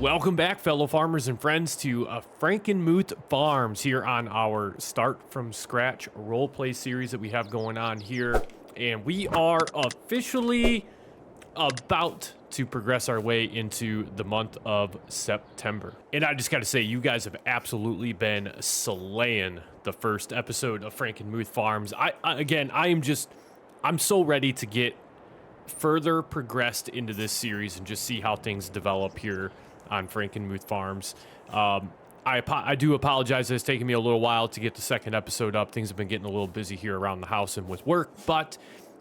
Welcome back, fellow farmers and friends, to Frankenmuth Farms here on our Start From Scratch roleplay series that we have going on here. And we are officially about to progress our way into the month of September. And I just got to say, you guys have absolutely been slaying the first episode of Frankenmuth Farms. I'm so ready to get further progressed into this series and just see how things develop here on Frankenmuth Farms. I do apologize that it's taken me a little while to get the second episode up. Things have been getting a little busy here around the house and with work, but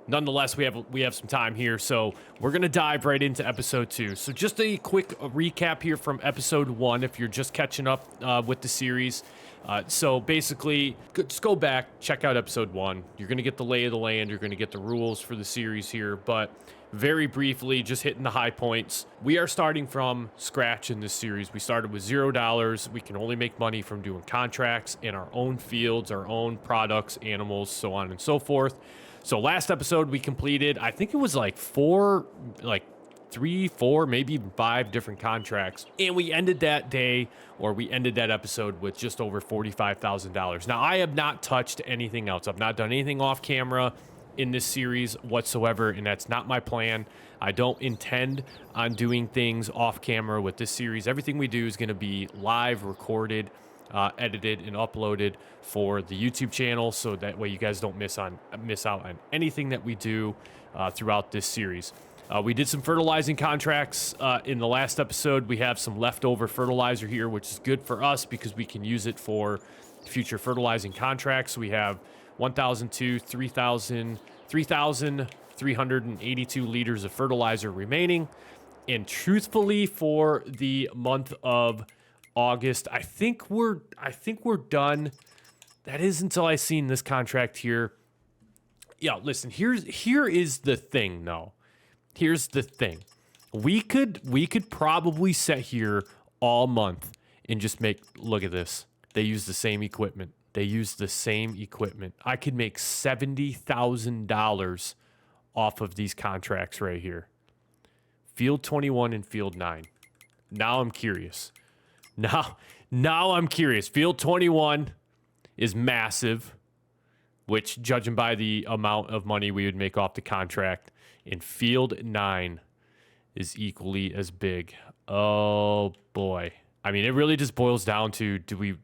nonetheless, we have some time here, so we're gonna dive right into episode 2. So just a quick recap here from episode 1 if you're just catching up with the series. So basically, just go back, check out episode 1. You're gonna get the lay of the land, you're gonna get the rules for the series here, but very briefly, just hitting the high points. We are starting from scratch in this series. We started with $0. We can only make money from doing contracts in our own fields, our own products, animals, so on and so forth. So last episode we completed, I think it was like 4, maybe even 5 different contracts. And we ended that day, or we ended that episode with just over $45,000. Now, I have not touched anything else. I've not done anything off camera in this series whatsoever, and that's not my plan. I don't intend on doing things off camera with this series. Everything we do is going to be live, recorded, edited, and uploaded for the YouTube channel, so that way you guys don't miss out on anything that we do throughout this series. We did some fertilizing contracts in the last episode. We have some leftover fertilizer here, which is good for us because we can use it for future fertilizing contracts. We have 3,382 liters of fertilizer remaining. And truthfully, for the month of August, I think we're done. That is until I seen this contract here. Yeah, listen, here is the thing though. Here's the thing. We could probably sit here all month and just look at this. They use the same equipment. I could make $70,000 off of these contracts right here. Field 21 and Field 9. Now I'm curious. Now I'm curious. Field 21 is massive, which, judging by the amount of money we would make off the contract, and Field 9 is equally as big. Oh boy. I mean, it really just boils down to, do we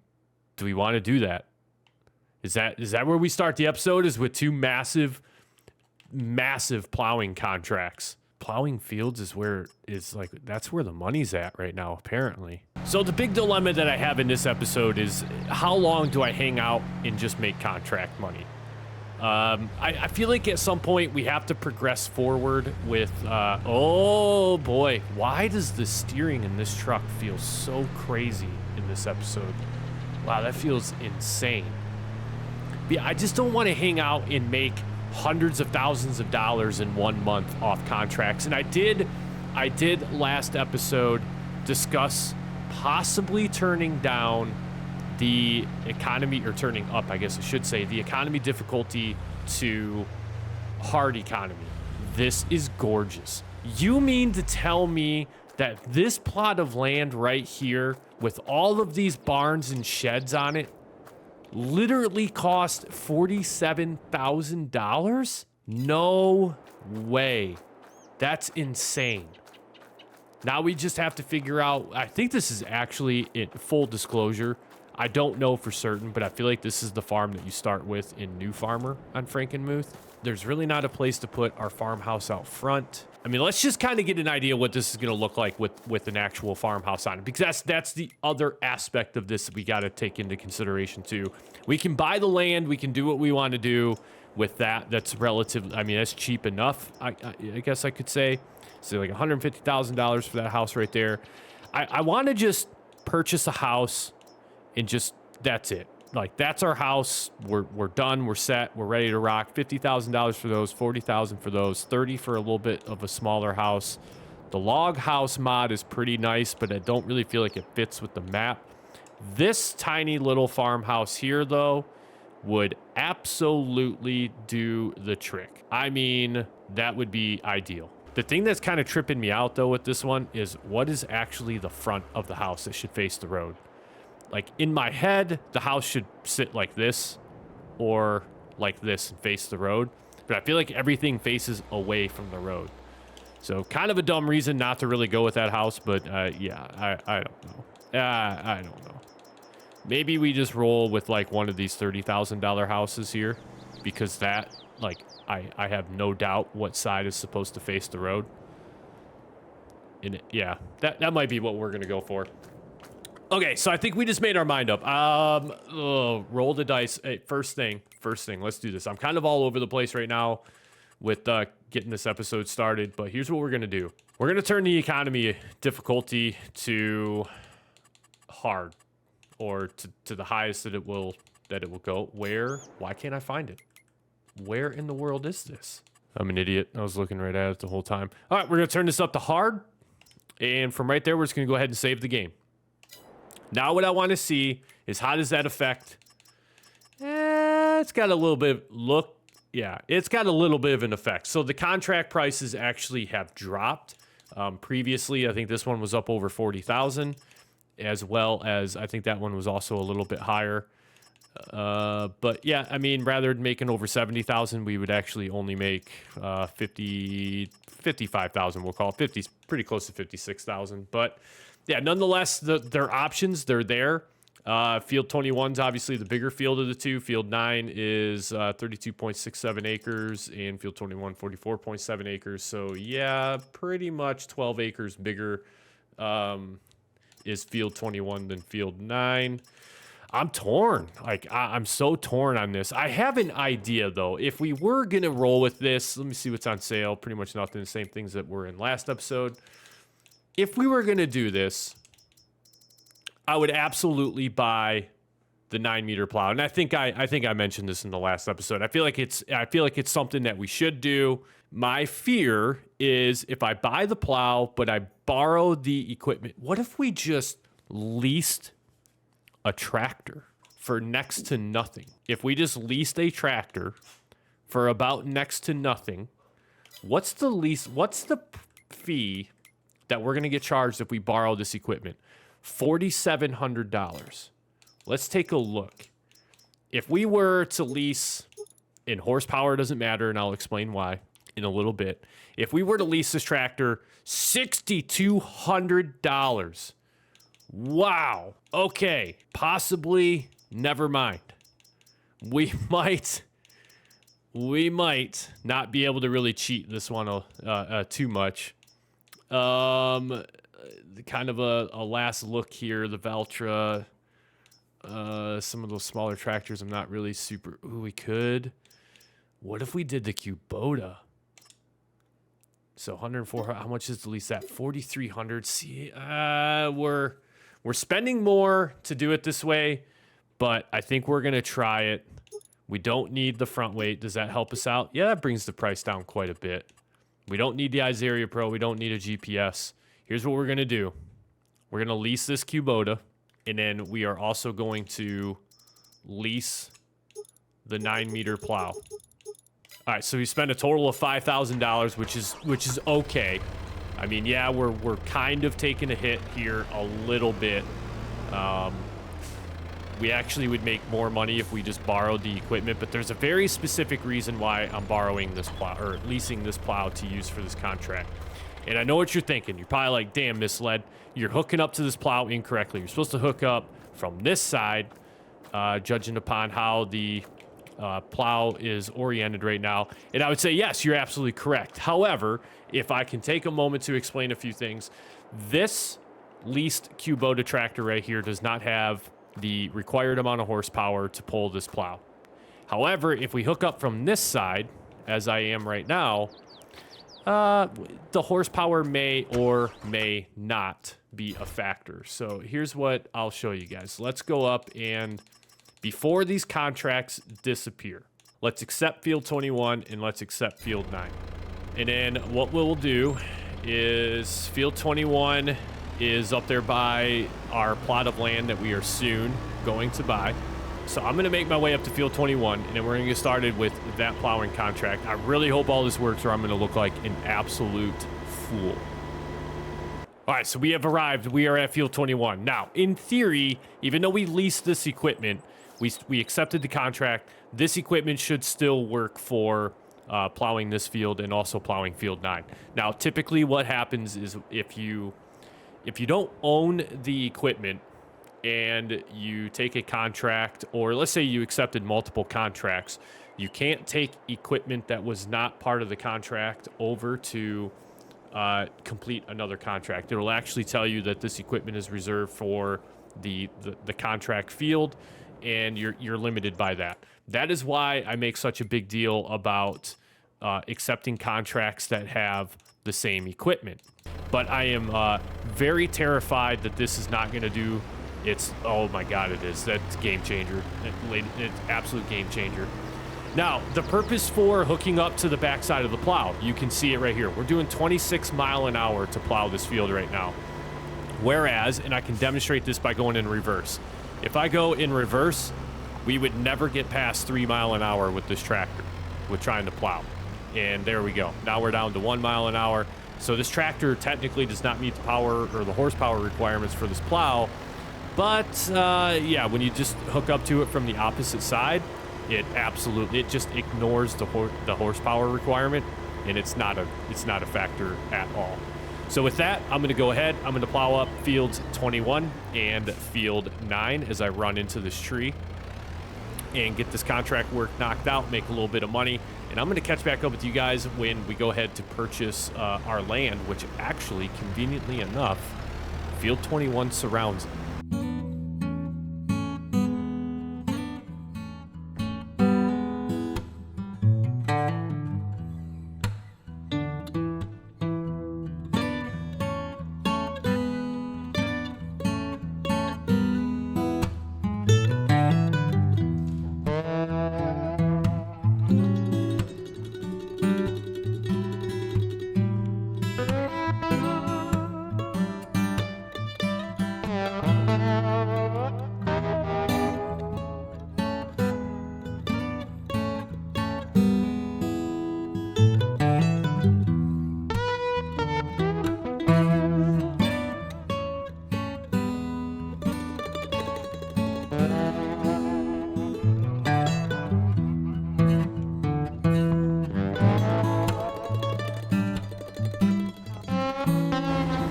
want to do that? Is that where we start the episode, is with 2 massive plowing contracts? Plowing fields that's where the money's at right now, apparently. So the big dilemma that I have in this episode is, how long do I hang out and just make contract money? I feel like at some point we have to progress forward with, oh boy, why does the steering in this truck feel so crazy in this episode? Wow, that feels insane. But yeah, I just don't want to hang out and make hundreds of thousands of dollars in 1 month off contracts. And I did last episode discuss possibly turning down the economy, or turning up, I guess I should say, the economy difficulty to hard economy. This is gorgeous. You mean to tell me that this plot of land right here, with all of these barns and sheds on it, literally cost $47,000? No way. That's insane. Now we just have to figure out, I think this is actually, in full disclosure, I don't know for certain, but I feel like this is the farm that you start with in New Farmer on Frankenmuth. There's really not a place to put our farmhouse out front. I mean, let's just kind of get an idea what this is going to look like with an actual farmhouse on it, because that's the other aspect of this that we got to take into consideration too. We can buy the land, we can do what we want to do with that. That's relative. I mean, that's cheap enough, I guess I could say. So like $150,000 for that house right there. I want to just purchase a house and just, that's it. Like, that's our house. We're done. We're set. We're ready to rock. $50,000 for those, $40,000 for those, $30,000 for a little bit of a smaller house. The log house mod is pretty nice, but I don't really feel like it fits with the map. This tiny little farmhouse here, though, would absolutely do the trick. I mean, that would be ideal. The thing that's kind of tripping me out, though, with this one is what is actually the front of the house that should face the road? Like, in my head, the house should sit like this or like this and face the road. But I feel like everything faces away from the road. So kind of a dumb reason not to really go with that house. But, yeah, I don't know. I don't know. Maybe we just roll with, like, one of these $30,000 houses here. Because that, like, I have no doubt what side is supposed to face the road. And yeah, that might be what we're going to go for. Okay, so I think we just made our mind up. Roll the dice. Hey, first thing, let's do this. I'm kind of all over the place right now with getting this episode started, but here's what we're going to do. We're going to turn the economy difficulty to hard, or to the highest that it will go. Why can't I find it? Where in the world is this? I'm an idiot. I was looking right at it the whole time. All right, we're going to turn this up to hard. And from right there, we're just going to go ahead and save the game. Now what I want to see is how does that affect... it's got a little bit of... Yeah, it's got a little bit of an effect. So the contract prices actually have dropped. Previously, I think this one was up over 40,000. As well as, I think that one was also a little bit higher. But yeah, I mean, rather than making over 70,000, we would actually only make 55,000. We'll call it 50, pretty close to 56,000. But yeah, nonetheless, their options, they're there. Field 21 is obviously the bigger field of the two. Field 9 is 32.67 acres, and Field 21, 44.7 acres. So yeah, pretty much 12 acres bigger is Field 21 than Field 9. I'm torn. Like, I'm so torn on this. I have an idea, though. If we were going to roll with this, let me see what's on sale. Pretty much nothing. The same things that were in last episode. If we were going to do this, I would absolutely buy the 9-meter plow. And I think I mentioned this in the last episode. I feel like it's something that we should do. My fear is if I buy the plow, but I borrow the equipment, what if we just leased a tractor for next to nothing? If we just leased a tractor for about next to nothing, what's the fee that we're going to get charged if we borrow this equipment? $4,700. Let's take a look. If we were to lease, and horsepower doesn't matter, and I'll explain why in a little bit. If we were to lease this tractor, $6,200. Wow. Okay. Possibly. Never mind. We might not be able to really cheat this one too much. Kind of a last look here. The Valtra. Some of those smaller tractors. I'm not really super. Ooh, we could. What if we did the Kubota? So 104. How much is the lease at? 4,300. See, we're spending more to do it this way, but I think we're going to try it. We don't need the front weight. Does that help us out? Yeah, that brings the price down quite a bit. We don't need the Izaria Pro. We don't need a GPS. Here's what we're going to do. We're going to lease this Kubota, and then we are also going to lease the 9-meter plow. All right, so we spent a total of $5,000, which is okay. I mean, yeah, we're kind of taking a hit here a little bit. We actually would make more money if we just borrowed the equipment, but there's a very specific reason why I'm borrowing this plow, or leasing this plow to use for this contract. And I know what you're thinking. You're probably like, damn, misled. You're hooking up to this plow incorrectly. You're supposed to hook up from this side, judging upon how the plow is oriented right now. And I would say, yes, you're absolutely correct. However, if I can take a moment to explain a few things, this leased Kubota tractor right here does not have the required amount of horsepower to pull this plow. However, if we hook up from this side, as I am right now, the horsepower may or may not be a factor. So here's what I'll show you guys. Let's go up, and before these contracts disappear, let's accept Field 21 and let's accept Field 9. And then what we'll do is Field 21 is up there by our plot of land that we are soon going to buy. So I'm going to make my way up to field 21, and then we're going to get started with that plowing contract. I really hope all this works, or I'm going to look like an absolute fool. All right, so we have arrived. We are at field 21. Now, in theory, even though we leased this equipment, we accepted the contract, this equipment should still work for plowing this field and also plowing field 9. Now, typically what happens is if you don't own the equipment and you take a contract, or let's say you accepted multiple contracts, you can't take equipment that was not part of the contract over to complete another contract. It will actually tell you that this equipment is reserved for the contract field, and you're limited by that. That is why I make such a big deal about accepting contracts that have the same equipment. But I am very terrified that this is not going to do its... Oh my God, it is. That's game changer. It's absolute game changer. Now, the purpose for hooking up to the backside of the plow, you can see it right here. We're doing 26 miles an hour to plow this field right now. Whereas, and I can demonstrate this by going in reverse. If I go in reverse, we would never get past 3 miles an hour with this tractor, with trying to plow. And there we go. Now we're down to 1 mile an hour. So this tractor technically does not meet the power or the horsepower requirements for this plow. But yeah, when you just hook up to it from the opposite side, it just ignores the horsepower requirement, and it's not a factor at all. So with that, I'm going to go ahead. I'm going to plow up fields 21 and field 9 as I run into this tree and get this contract work knocked out, make a little bit of money, and I'm going to catch back up with you guys when we go ahead to purchase our land, which actually, conveniently enough, field 21 surrounds it.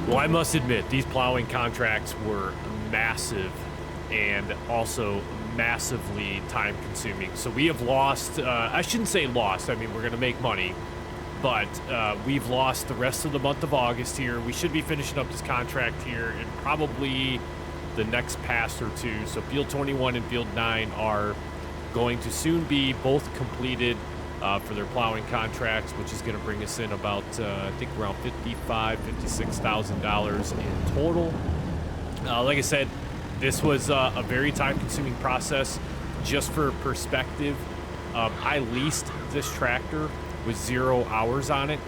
Well, I must admit, these plowing contracts were massive and also massively time consuming. So we have lost, I shouldn't say lost, I mean, we're going to make money, but we've lost the rest of the month of August here. We should be finishing up this contract here in probably the next pass or two. So field 21 and field 9 are going to soon be both completed for their plowing contracts, which is going to bring us in about, I think around $56,000 in total. Like I said, this was a very time-consuming process. Just for perspective, I leased this tractor with 0 hours on it,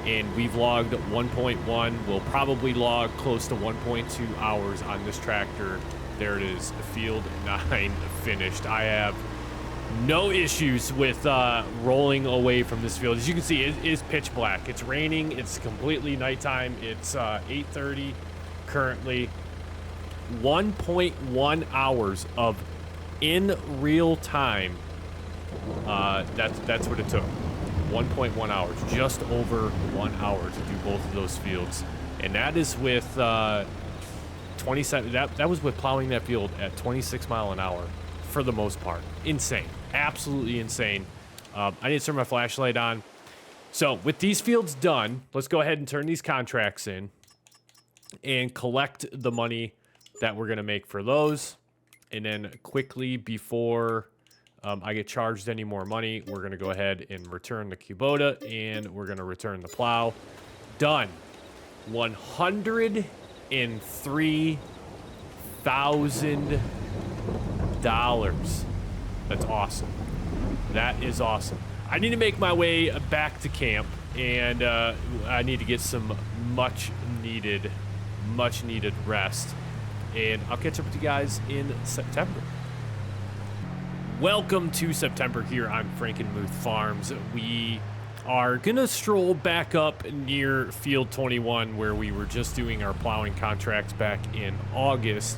and we've logged 1.1. We'll probably log close to 1.2 hours on this tractor. There it is, field 9 finished. I have no issues with rolling away from this field. As you can see, it is pitch black. It's raining. It's completely nighttime. It's 8:30 currently. 1.1 hours of in real time. That's what it took. 1.1 hours, just over 1 hour to do both of those fields, and that is with 27. That was with plowing that field at 26 miles an hour for the most part. Insane, absolutely insane. I need to turn my flashlight on. So with these fields done, let's go ahead and turn these contracts in and collect the money that we're gonna make for those, and then quickly before I get charged any more money, we're gonna go ahead and return the Kubota, and we're gonna return the plow. Done. $103,000. That's awesome. That is awesome. I need to make my way back to camp, and I need to get some much needed rest. And I'll catch up with you guys in September. Welcome to September here on Frankenmuth Farms. We are gonna stroll back up near Field 21 where we were just doing our plowing contracts back in August.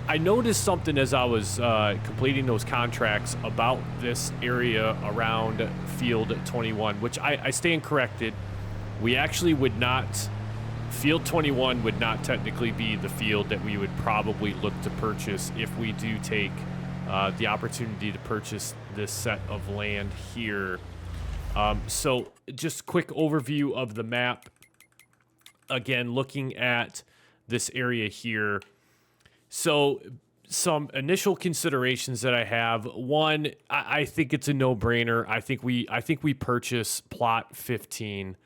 I noticed something as I was completing those contracts about this area around Field 21, which I stand corrected. We actually would not, Field 21 would not technically be the field that we would probably look to purchase if we do take the opportunity to purchase this set of land here. So just quick overview of the map. Again, looking at this area here. So some initial considerations that I have. One, I think it's a no-brainer. I think we purchase plot 15.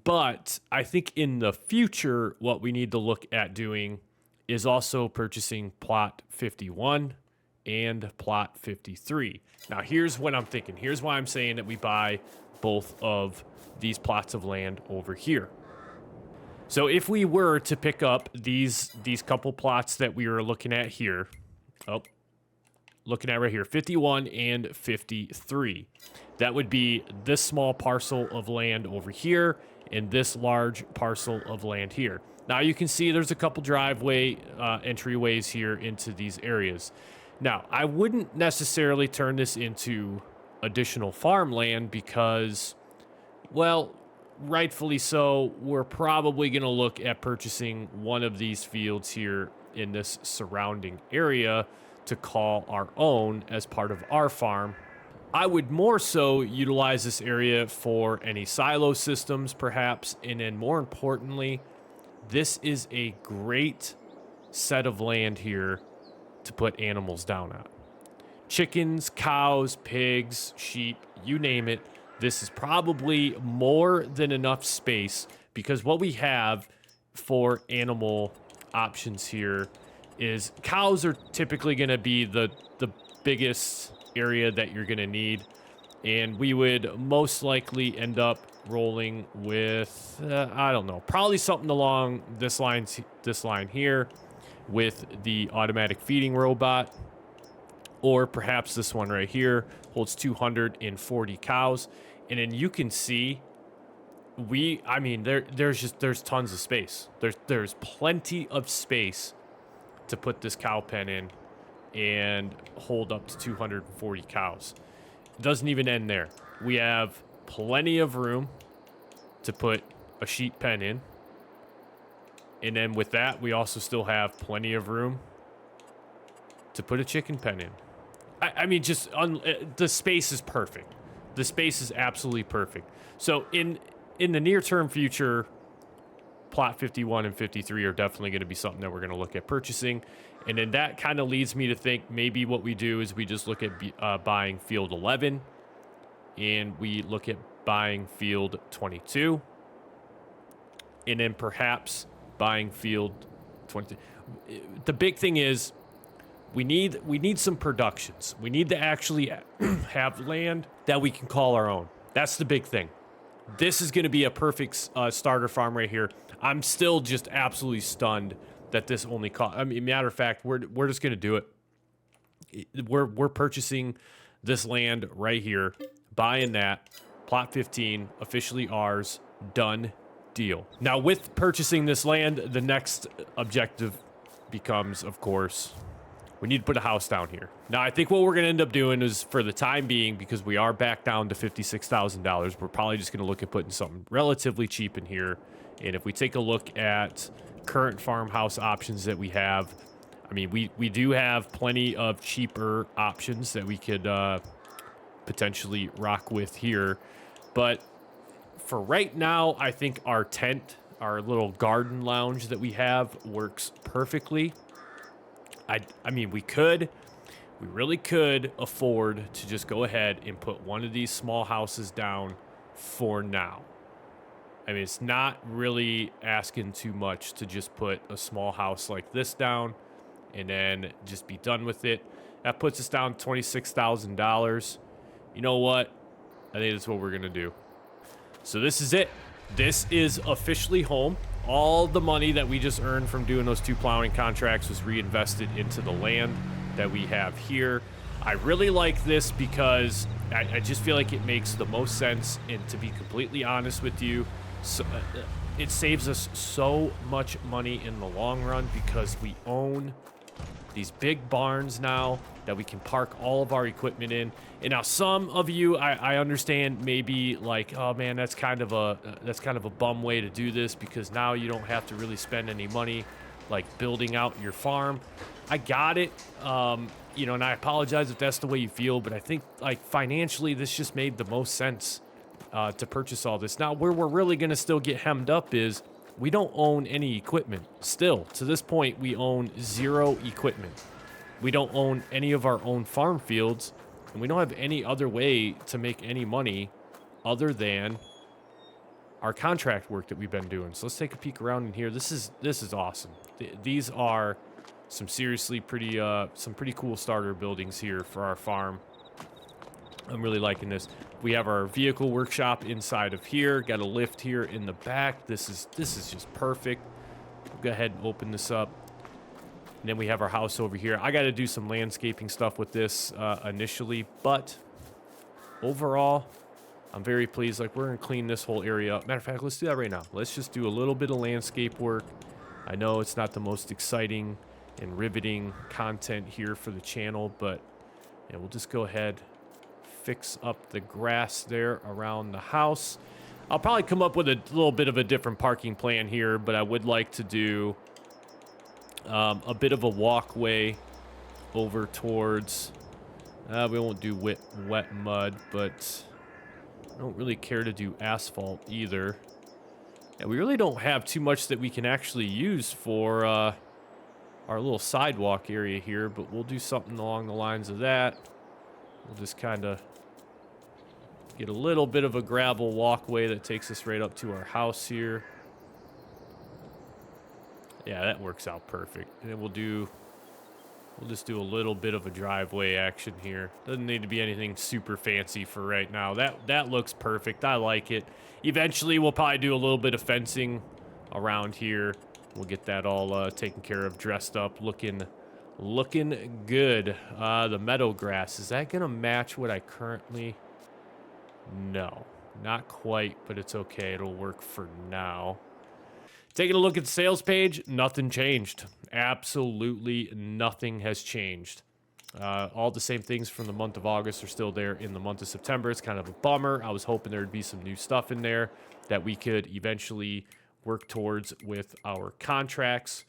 But I think in the future, what we need to look at doing is also purchasing plot 51 and plot 53. Now, here's what I'm thinking. Here's why I'm saying that we buy both of these plots of land over here. So if we were to pick up these couple plots that we were looking at here, looking at right here, 51 and 53, that would be this small parcel of land over here and this large parcel of land here. Now you can see there's a couple driveway entryways here into these areas. Now, I wouldn't necessarily turn this into additional farmland because, well, rightfully so, we're probably going to look at purchasing one of these fields here in this surrounding area to call our own as part of our farm. I would more so utilize this area for any silo systems, perhaps, and then more importantly, this is a great set of land here to put animals down on. Chickens, cows, pigs, sheep, you name it. This is probably more than enough space because what we have for animal options here is cows are typically going to be the biggest area that you're going to need. And we would most likely end up rolling with, I don't know, probably something along this line here, with the automatic feeding robot, or perhaps this one right here holds 240 cows. And then you can see there's tons of space. There's plenty of space to put this cow pen in and hold up to 240 cows. It doesn't even end there. We have plenty of room to put a sheep pen in. And then with that, we also still have plenty of room to put a chicken pen in. The space is perfect. The space is absolutely perfect. So in the near-term future, plot 51 and 53 are definitely going to be something that we're going to look at purchasing. And then that kind of leads me to think maybe what we do is we just look at buying field 11, and we look at buying field 22, and then perhaps buying field 20. The big thing is we need some productions. We need to actually have land that we can call our own. That's the big thing. This is going to be a perfect starter farm right here. I'm still just absolutely stunned that this only cost. I mean, matter of fact, we're just going to do it. We're purchasing this land right here, buying that. Plot 15 officially ours. Done. Deal. Now, with purchasing this land, the next objective becomes, of course, we need to put a house down here. Now, I think what we're going to end up doing is, for the time being, because we are back down to $56,000, we're probably just going to look at putting something relatively cheap in here. And if we take a look at current farmhouse options that we have, I mean, we do have plenty of cheaper options that we could potentially rock with here. But for right now, I think our tent, our little garden lounge that we have, works perfectly. I mean, we really could afford to just go ahead and put one of these small houses down for now. I mean, it's not really asking too much to just put a small house like this down and then just be done with it. That puts us down $26,000. You know what? I think that's what we're going to do. So this is it. This is officially home. All the money that we just earned from doing those 2 plowing contracts was reinvested into the land that we have here. I really like this because I just feel like it makes the most sense. And to be completely honest with you, so, it saves us so much money in the long run because we own these big barns now that we can park all of our equipment in. And now some of you, I understand maybe like, oh man, that's kind of a bum way to do this because now you don't have to really spend any money like building out your farm. I got it. You know, and I apologize if that's the way you feel, but I think like financially this just made the most sense to purchase all this. Now where we're really going to still get hemmed up is we don't own any equipment. Still, to this point, we own 0 equipment. We don't own any of our own farm fields, and we don't have any other way to make any money other than our contract work that we've been doing. So let's take a peek around in here. This is awesome. These are some seriously pretty cool starter buildings here for our farm. I'm really liking this. We have our vehicle workshop inside of here. Got a lift here in the back. This is just perfect. We'll go ahead and open this up. And then we have our house over here. I got to do some landscaping stuff with this initially, but overall, I'm very pleased. Like, we're going to clean this whole area up. Matter of fact, let's do that right now. Let's just do a little bit of landscape work. I know it's not the most exciting and riveting content here for the channel, but yeah, we'll just go ahead, fix up the grass there around the house. I'll probably come up with a little bit of a different parking plan here, but I would like to do a bit of a walkway over towards, we won't do wet mud, but I don't really care to do asphalt either. And we really don't have too much that we can actually use for our little sidewalk area here, but we'll do something along the lines of that. We'll just kind of get a little bit of a gravel walkway that takes us right up to our house here. Yeah, that works out perfect. And then we'll just do a little bit of a driveway action here. Doesn't need to be anything super fancy for right now. That looks perfect. I like it. Eventually, we'll probably do a little bit of fencing around here. We'll get that all taken care of, dressed up, looking good. The meadow grass, is that gonna match what I currently? No, not quite, but it's okay. It'll work for now. Taking a look at the sales page, nothing changed. Absolutely nothing has changed. All the same things from the month of August are still there in the month of September. It's kind of a bummer. I was hoping there'd be some new stuff in there that we could eventually work towards with our contracts.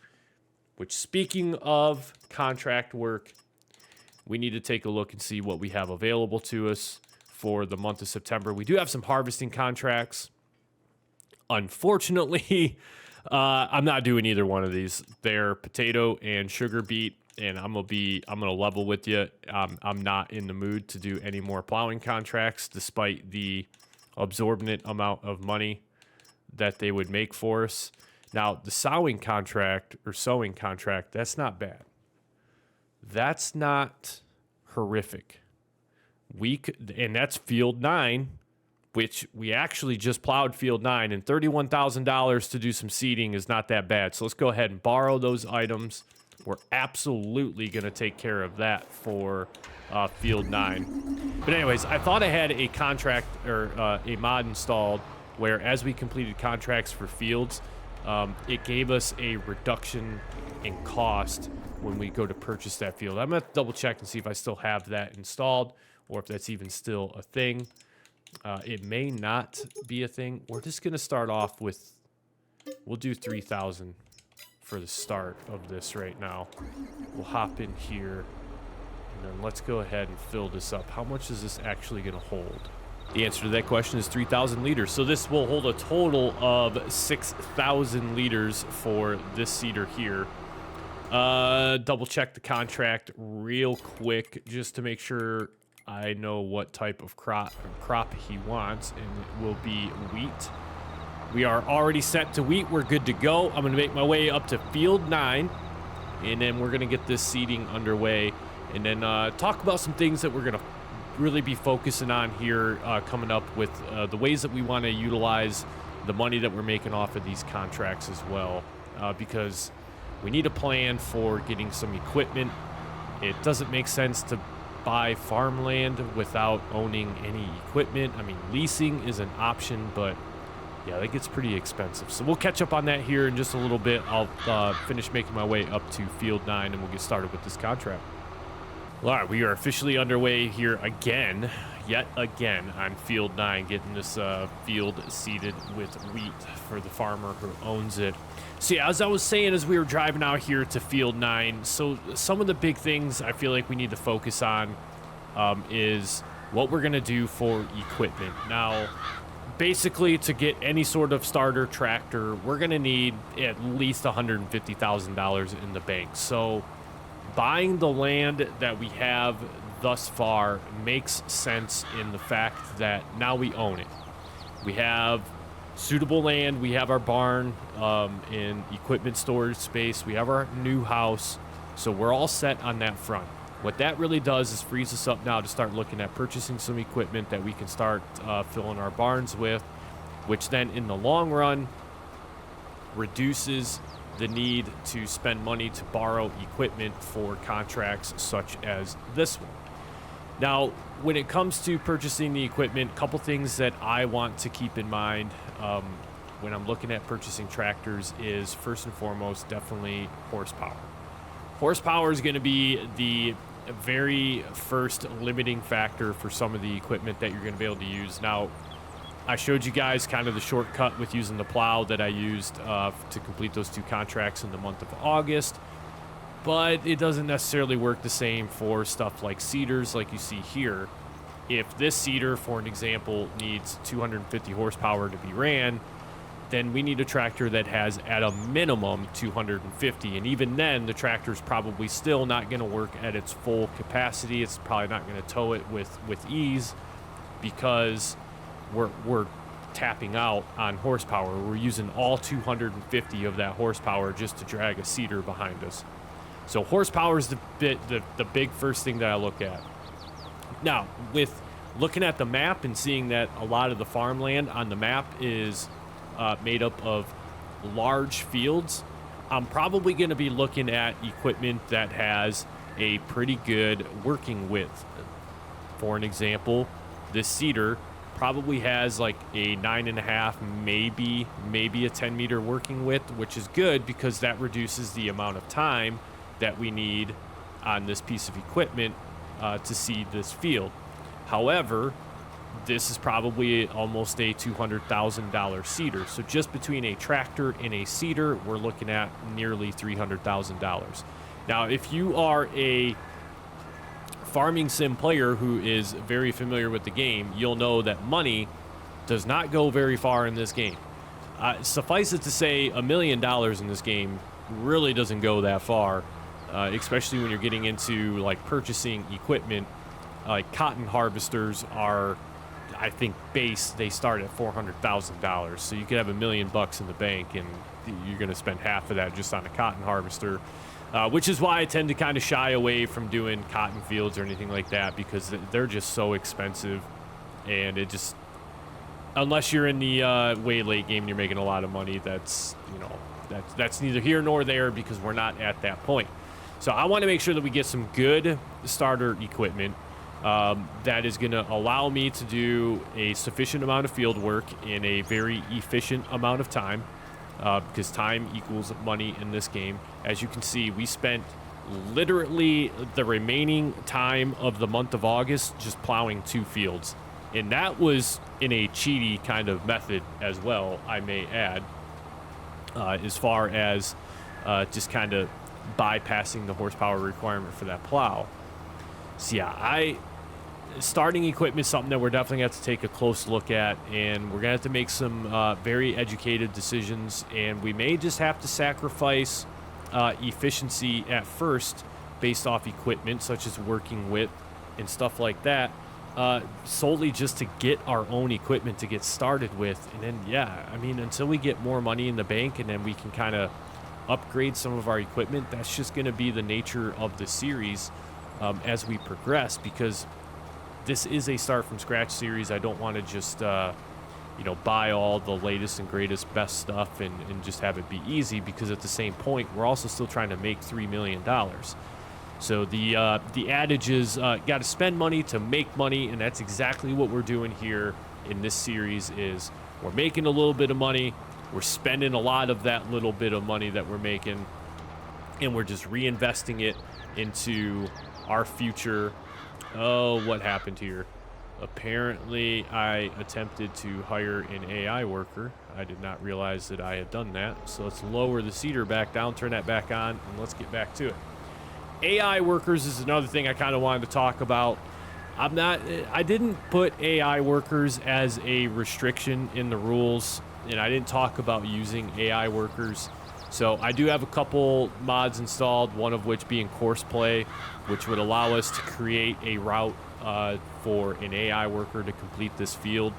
Which, speaking of contract work, we need to take a look and see what we have available to us for the month of September. We do have some harvesting contracts. Unfortunately, I'm not doing either one of these. They're potato and sugar beet, and I'm gonna level with you. I'm not in the mood to do any more plowing contracts, despite the absorbent amount of money that they would make for us. Now, the sowing contract, that's not bad. That's not horrific. And that's field 9, which we actually just plowed field 9, and $31,000 to do some seeding is not that bad. So let's go ahead and borrow those items. We're absolutely going to take care of that for field 9. But anyways, I thought I had a contract or a mod installed where as we completed contracts for fields, it gave us a reduction in cost when we go to purchase that field. I'm going to double check and see if I still have that installed or if that's even still a thing. It may not be a thing. We're just going to start off with, we'll do 3,000 for the start of this right now. We'll hop in here and then let's go ahead and fill this up. How much is this actually going to hold? The answer to that question is 3,000 liters. So this will hold a total of 6,000 liters for this seeder here. Double check the contract real quick just to make sure I know what type of crop he wants, and it will be wheat. We are already set to wheat. We're good to go. I'm going to make my way up to field 9, and then we're going to get this seeding underway, and then talk about some things that we're going to really be focusing on here coming up with the ways that we want to utilize the money that we're making off of these contracts as well, because we need a plan for getting some equipment. It doesn't make sense to buy farmland without owning any equipment. I mean, leasing is an option, but yeah, that gets pretty expensive. So we'll catch up on that here in just a little bit. I'll finish making my way up to Field 9, and we'll get started with this contract. All right, we are officially underway here again, yet again, on Field 9, getting this field seeded with wheat for the farmer who owns it. So yeah, as I was saying, as we were driving out here to Field 9, so some of the big things I feel like we need to focus on is what we're going to do for equipment. Now, basically, to get any sort of starter tractor, we're going to need at least $150,000 in the bank. So buying the land that we have thus far makes sense in the fact that now we own it. We have suitable land, we have our barn in equipment storage space, we have our new house, so we're all set on that front. What that really does is frees us up now to start looking at purchasing some equipment that we can start filling our barns with, which then in the long run reduces the need to spend money to borrow equipment for contracts such as this one. Now, when it comes to purchasing the equipment, a couple things that I want to keep in mind when I'm looking at purchasing tractors is, first and foremost, definitely horsepower. Horsepower is going to be the very first limiting factor for some of the equipment that you're going to be able to use. Now, I showed you guys kind of the shortcut with using the plow that I used to complete those 2 contracts in the month of August, but it doesn't necessarily work the same for stuff like seeders like you see here. If this seeder, for an example, needs 250 horsepower to be ran, then we need a tractor that has at a minimum 250, and even then the tractor's probably still not going to work at its full capacity. It's probably not going to tow it with ease because we're tapping out on horsepower. We're using all 250 of that horsepower just to drag a seeder behind us. So horsepower is the big first thing that I look at. Now, with looking at the map and seeing that a lot of the farmland on the map is made up of large fields, I'm probably going to be looking at equipment that has a pretty good working width. For an example, this seeder probably has like a 9.5, maybe a 10 meter working width, which is good because that reduces the amount of time that we need on this piece of equipment to seed this field. However, this is probably almost a $200,000 seeder. So just between a tractor and a seeder, we're looking at nearly $300,000. Now, if you are a farming sim player who is very familiar with the game, you'll know that money does not go very far in this game. Suffice it to say, $1 million in this game really doesn't go that far, especially when you're getting into like purchasing equipment. Like cotton harvesters are, I think, they start at $400,000. So you could have $1 million in the bank, and you're going to spend half of that just on a cotton harvester. Which is why I tend to kind of shy away from doing cotton fields or anything like that, because they're just so expensive, and it just, unless you're in the way late game and you're making a lot of money, that's neither here nor there because we're not at that point. So I want to make sure that we get some good starter equipment that is going to allow me to do a sufficient amount of field work in a very efficient amount of time. Because time equals money in this game. As you can see, we spent literally the remaining time of the month of August just plowing 2 fields. And that was in a cheaty kind of method as well, I may add, as far as just kind of bypassing the horsepower requirement for that plow. So yeah, starting equipment is something that we're definitely going to have to take a close look at, and we're going to have to make some very educated decisions, and we may just have to sacrifice efficiency at first based off equipment such as working with and stuff like that, solely just to get our own equipment to get started with. And then, yeah, I mean, until we get more money in the bank and then we can kind of upgrade some of our equipment, that's just going to be the nature of the series as we progress, because this is a start from scratch series. I don't want to just, buy all the latest and greatest best stuff and just have it be easy, because at the same point, we're also still trying to make $3 million. So the adage is got to spend money to make money, and that's exactly what we're doing here in this series. Is we're making a little bit of money, we're spending a lot of that little bit of money that we're making, and we're just reinvesting it into our future. Oh, what happened here? Apparently, I attempted to hire an AI worker. I did not realize that I had done that. So let's lower the seeder back down, turn that back on, and let's get back to it. AI workers is another thing I kind of wanted to talk about. I didn't put AI workers as a restriction in the rules, and I didn't talk about using AI workers. So I do have a couple mods installed, one of which being course play, which would allow us to create a route for an AI worker to complete this field.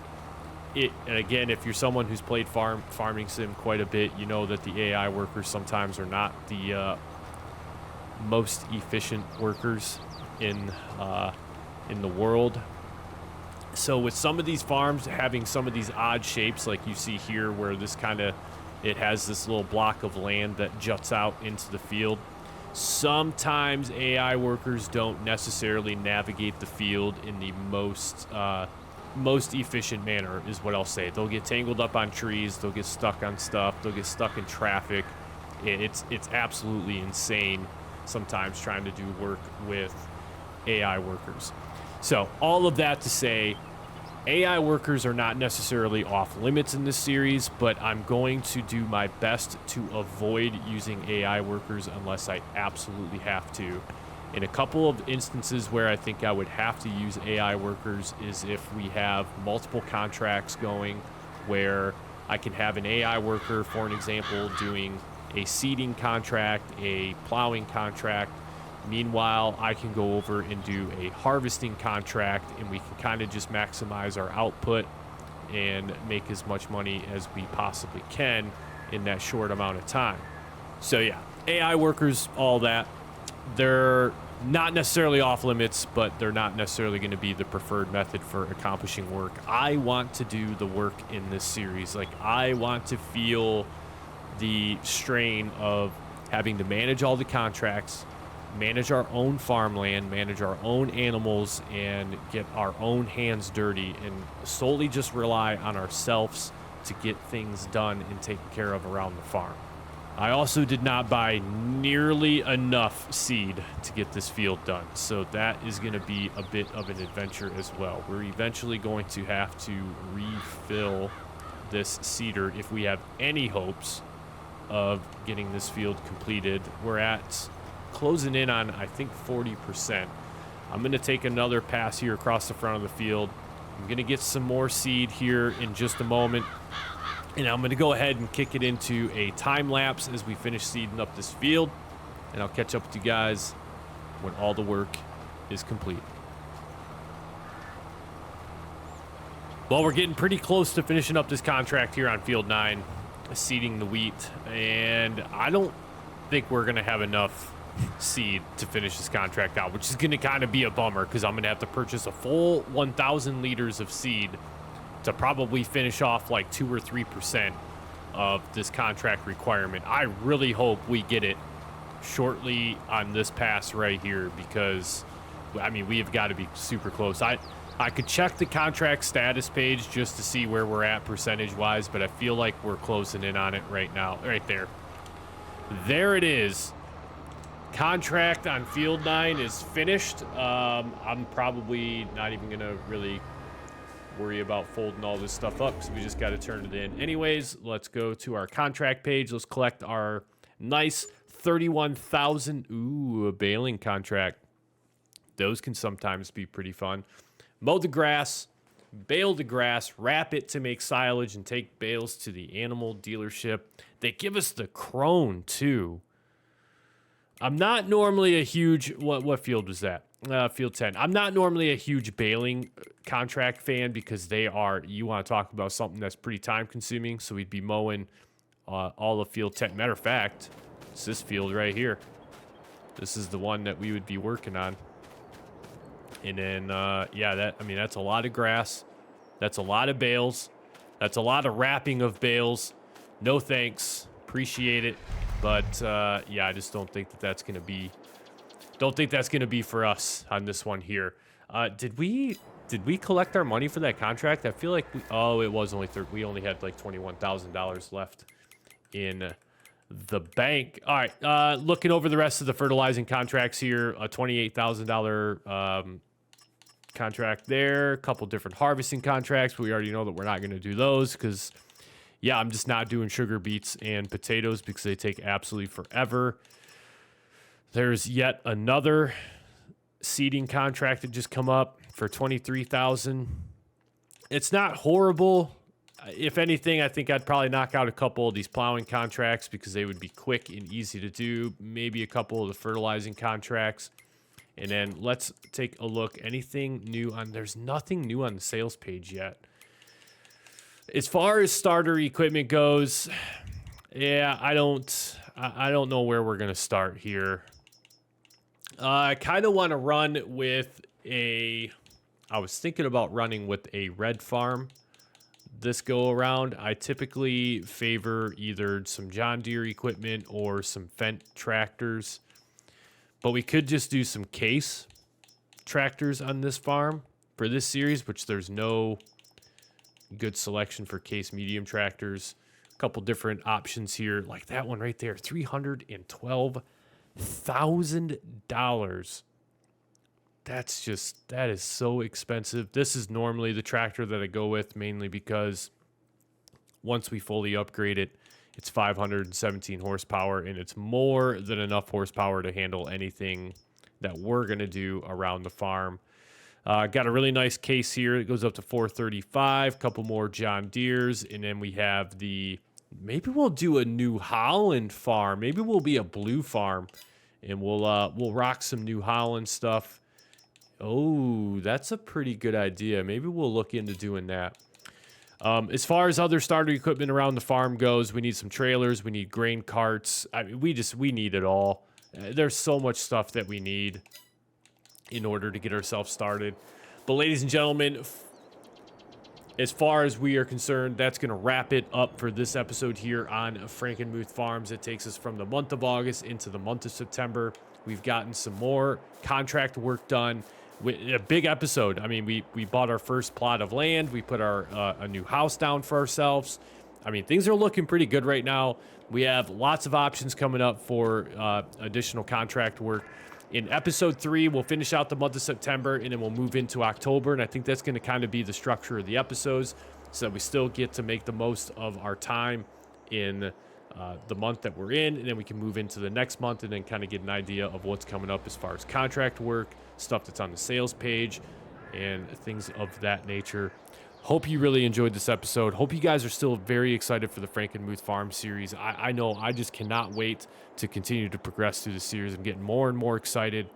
And again, if you're someone who's played farming sim quite a bit, you know that the AI workers sometimes are not the most efficient workers in the world. So with some of these farms having some of these odd shapes, like you see here, where this it has this little block of land that juts out into the field. Sometimes AI workers don't necessarily navigate the field in the most efficient manner, is what I'll say. They'll get tangled up on trees, they'll get stuck on stuff, they'll get stuck in traffic. It's absolutely insane sometimes trying to do work with AI workers. So all of that to say, AI workers are not necessarily off limits in this series, but I'm going to do my best to avoid using AI workers unless I absolutely have to. In a couple of instances where I think I would have to use AI workers is if we have multiple contracts going where I can have an AI worker, for an example, doing a seeding contract, a plowing contract. Meanwhile, I can go over and do a harvesting contract, and we can kind of just maximize our output and make as much money as we possibly can in that short amount of time. So yeah, AI workers, all that, they're not necessarily off limits, but they're not necessarily going to be the preferred method for accomplishing work. I want to do the work in this series. Like, I want to feel the strain of having to manage all the contracts, manage our own farmland, manage our own animals, and get our own hands dirty and solely just rely on ourselves to get things done and taken care of around the farm. I also did not buy nearly enough seed to get this field done, so that is going to be a bit of an adventure as well. We're eventually going to have to refill this seeder if we have any hopes of getting this field completed. We're at closing in on, I think, 40%. I'm going to take another pass here across the front of the field. I'm going to get some more seed here in just a moment, and I'm going to go ahead and kick it into a time lapse as we finish seeding up this field, and I'll catch up with you guys when all the work is complete. Well, we're getting pretty close to finishing up this contract here on field 9, seeding the wheat, and I don't think we're going to have enough seed to finish this contract out, which is going to kind of be a bummer because I'm going to have to purchase a full 1,000 liters of seed to probably finish off like 2 or 3% of this contract requirement. I really hope we get it shortly on this pass right here because, I mean, we have got to be super close. I could check the contract status page just to see where we're at percentage-wise, but I feel like we're closing in on it right now. Right there. There it is. Contract on field 9 is finished. I'm probably not even going to really worry about folding all this stuff up because we just got to turn it in. Anyways, let's go to our contract page. Let's collect our nice 31,000. Ooh, a baling contract. Those can sometimes be pretty fun. Mow the grass, bale the grass, wrap it to make silage, and take bales to the animal dealership. They give us the crone, too. I'm not normally a huge... What field was that? Field 10. I'm not normally a huge baling contract fan because they are... You want to talk about something that's pretty time-consuming, so we'd be mowing all of field 10. Matter of fact, it's this field right here. This is the one that we would be working on. And then, yeah, that's a lot of grass. That's a lot of bales. That's a lot of wrapping of bales. No thanks. Appreciate it. But, yeah, I just don't think that that's going to be Don't think that's going to be for us on this one here. Did we collect our money for that contract? I feel like oh, it was only we only had like $21,000 left in the bank. All right, looking over the rest of the fertilizing contracts here, a $28,000 contract there, a couple different harvesting contracts. We already know that we're not going to do those because, yeah, I'm just not doing sugar beets and potatoes because they take absolutely forever. There's yet another seeding contract that just come up for $23,000. It's not horrible. If anything, I think I'd probably knock out a couple of these plowing contracts because they would be quick and easy to do. Maybe a couple of the fertilizing contracts. And then let's take a look. Anything new on... There's nothing new on the sales page yet. As far as starter equipment goes, yeah, I don't know where we're going to start here. I kind of want to run with a... I was thinking about running with a red farm this go around. I typically favor either some John Deere equipment or some Fendt tractors. But we could just do some Case tractors on this farm for this series, which there's no good selection for Case medium tractors. A couple different options here, like that one right there, $312,000. That is so expensive. This is normally the tractor that I go with, mainly because once we fully upgrade it, it's 517 horsepower, and it's more than enough horsepower to handle anything that we're going to do around the farm. Got a really nice Case here. It goes up to 435, couple more John Deeres, and then we have the... Maybe we'll do a New Holland farm. Maybe we'll be a blue farm, and we'll rock some New Holland stuff. Oh, that's a pretty good idea. Maybe we'll look into doing that. As far as other starter equipment around the farm goes, we need some trailers. We need grain carts. I mean, we need it all. There's so much stuff that we need in order to get ourselves started. But ladies and gentlemen, as far as we are concerned, that's going to wrap it up for this episode here on Frankenmuth Farms. It takes us from the month of August into the month of September. We've gotten some more contract work done. A big episode. I mean, we bought our first plot of land. We put a new house down for ourselves. I mean, things are looking pretty good right now. We have lots of options coming up for additional contract work. In episode 3, we'll finish out the month of September, and then we'll move into October. And I think that's going to kind of be the structure of the episodes, so that we still get to make the most of our time in the month that we're in, and then we can move into the next month and then kind of get an idea of what's coming up as far as contract work, stuff that's on the sales page, and things of that nature. Hope you really enjoyed this episode. Hope you guys are still very excited for the Frankenmuth Farm series. I know I just cannot wait to continue to progress through the series. I'm getting more and more excited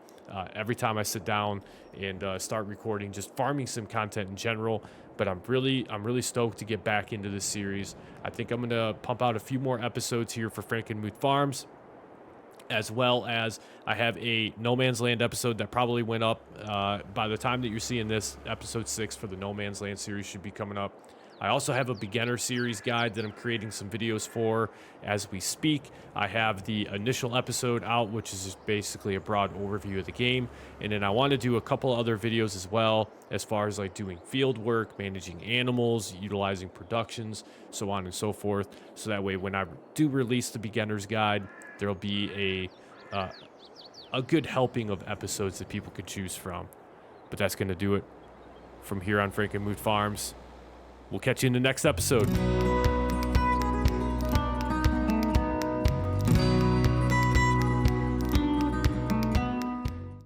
every time I sit down and start recording, just farming sim content in general. But I'm really stoked to get back into this series. I think I'm gonna pump out a few more episodes here for Frankenmuth Farms, as well as I have a No Man's Land episode that probably went up by the time that you're seeing this. Episode 6 for the No Man's Land series should be coming up. I also have a beginner series guide that I'm creating some videos for as we speak. I have the initial episode out, which is just basically a broad overview of the game. And then I want to do a couple other videos as well, as far as like doing field work, managing animals, utilizing productions, so on and so forth. So that way, when I do release the beginner's guide, there'll be a good helping of episodes that people could choose from. But that's going to do it from here on Frankenmuth Farms. We'll catch you in the next episode.